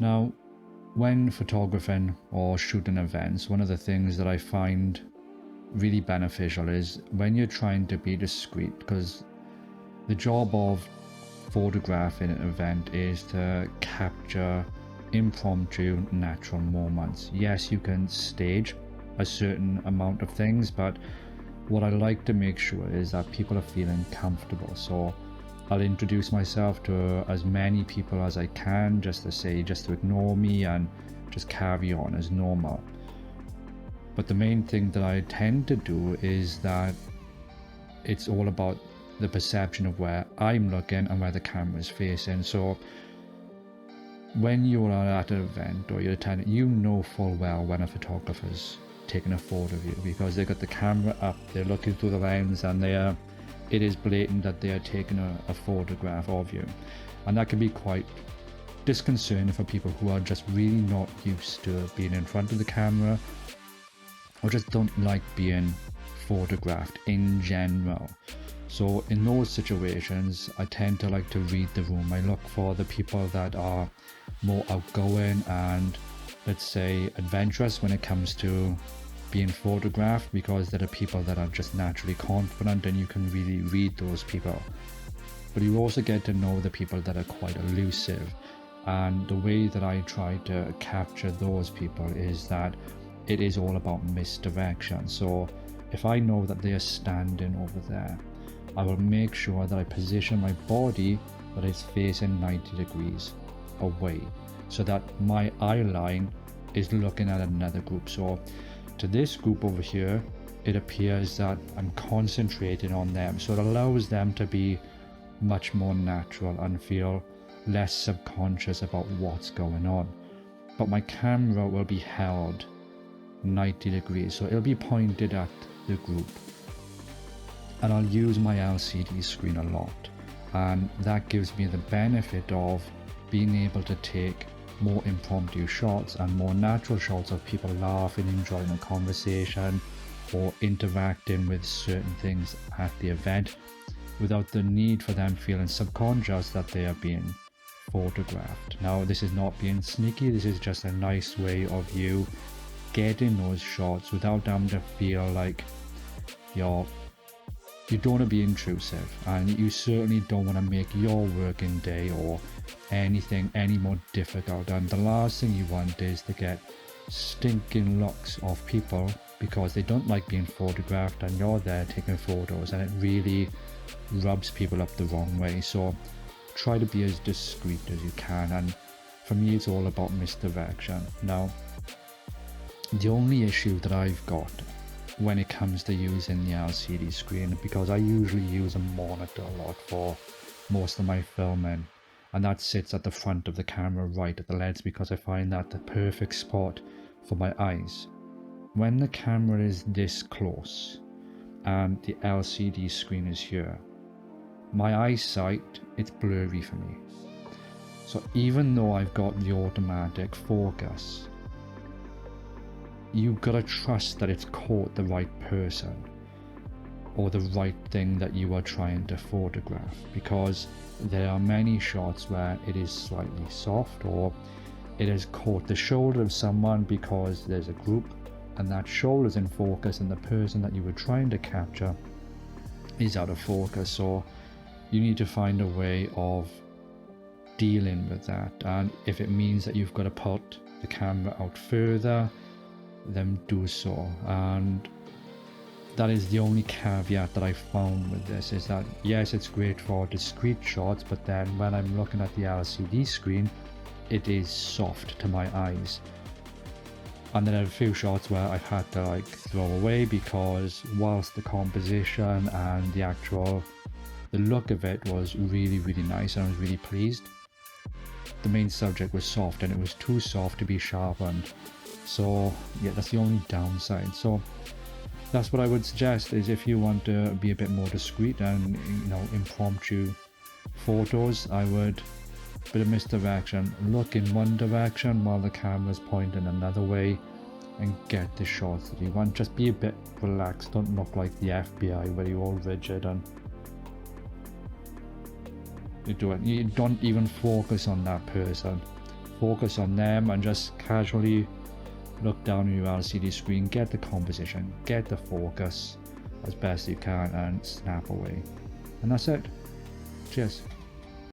Now, when photographing or shooting events, one of the things that I find really beneficial is when you're trying to be discreet, because the job of photographing an event is to capture impromptu, natural moments. Yes, you can stage a certain amount of things, but what I like to make sure is that people are feeling comfortable. So I'll introduce myself to as many people as I can, just to ignore me and just carry on as normal. But the main thing that I tend to do is that it's all about the perception of where I'm looking and where the camera is facing. So when you're at an event or you're attending, you know full well when a photographer's taking a photo of you, because they've got the camera up, they're looking through the lens, and it is blatant that they are taking a photograph of you. And that can be quite disconcerting for people who are just really not used to being in front of the camera, or just don't like being photographed in general. So in those situations, I tend to like to read the room. I look for the people that are more outgoing and, let's say, adventurous when it comes to being photographed, because they're the people that are just naturally confident, and you can really read those people. But you also get to know the people that are quite elusive, and the way that I try to capture those people is that it is all about misdirection. So if I know that they are standing over there, I will make sure that I position my body that it's facing 90 degrees away, so that my eye line is looking at another group. So to this group over here, it appears that I'm concentrating on them, so it allows them to be much more natural and feel less subconscious about what's going on. But my camera will be held 90 degrees, so it'll be pointed at the group, and I'll use my LCD screen a lot, and that gives me the benefit of being able to take more impromptu shots and more natural shots of people laughing, enjoying a conversation, or interacting with certain things at the event, without the need for them feeling subconscious that they are being photographed. Now, this is not being sneaky, this is just a nice way of you getting those shots without them to feel like you don't want to be intrusive, and you certainly don't want to make your working day or anything any more difficult. And the last thing you want is to get stinking looks of people because they don't like being photographed, and you're there taking photos, and it really rubs people up the wrong way. So try to be as discreet as you can, and for me it's all about misdirection. Now, the only issue that I've got when it comes to using the LCD screen, because I usually use a monitor a lot for most of my filming, and that sits at the front of the camera right at the lens, because I find that the perfect spot for my eyes. When the camera is this close and the LCD screen is here, my eyesight, it's blurry for me. So even though I've got the automatic focus, you've got to trust that it's caught the right person or the right thing that you are trying to photograph, because there are many shots where it is slightly soft, or it has caught the shoulder of someone because there's a group and that shoulder's in focus and the person that you were trying to capture is out of focus. So you need to find a way of dealing with that, and if it means that you've got to put the camera out further, then do so. And that is the only caveat that I found with this, is that yes, it's great for discrete shots, but then when I'm looking at the LCD screen, it is soft to my eyes. And then there are a few shots where I've had to throw away, because whilst the composition and the look of it was really, really nice and I was really pleased, the main subject was soft, and it was too soft to be sharpened. So yeah, that's the only downside. So that's what I would suggest, is if you want to be a bit more discreet and impromptu photos, I would, bit of misdirection, look in one direction while the camera's pointing another way, and get the shots that you want. Just be a bit relaxed, don't look like the FBI where you're all rigid and you don't even focus on that person. focus on them and just casually look down on your LCD screen, get the composition, get the focus as best you can, and snap away. And that's it. Cheers.